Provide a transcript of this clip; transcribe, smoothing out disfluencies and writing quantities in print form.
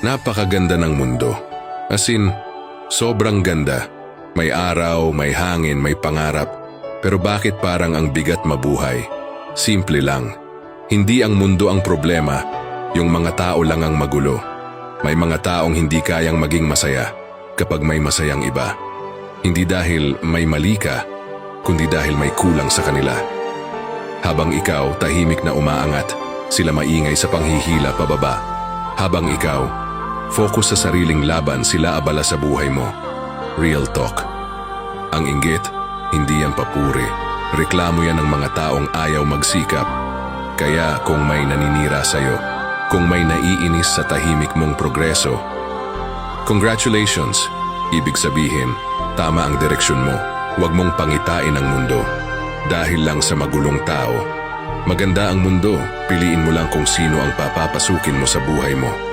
Napakaganda ng mundo. As in, sobrang ganda. May araw, may hangin, may pangarap. Pero bakit parang ang bigat mabuhay? Simple lang. Hindi ang mundo ang problema, yung mga tao lang ang magulo. May mga taong hindi kayang maging masaya kapag may masayang iba. Hindi dahil may mali ka, kundi dahil may kulang sa kanila. Habang ikaw tahimik na umaangat, sila maingay sa panghihila pababa. Habang ikaw, focus sa sariling laban, sila abala sa buhay mo. Real talk. Ang inggit, hindi yan papuri. Reklamo yan ng mga taong ayaw magsikap. Kaya kung may naninira sa'yo, kung may naiinis sa tahimik mong progreso, congratulations! Ibig sabihin, tama ang direksyon mo. Huwag mong pangitain ang mundo. Dahil lang sa magulong tao. Maganda ang mundo, piliin mo lang kung sino ang papapasukin mo sa buhay mo.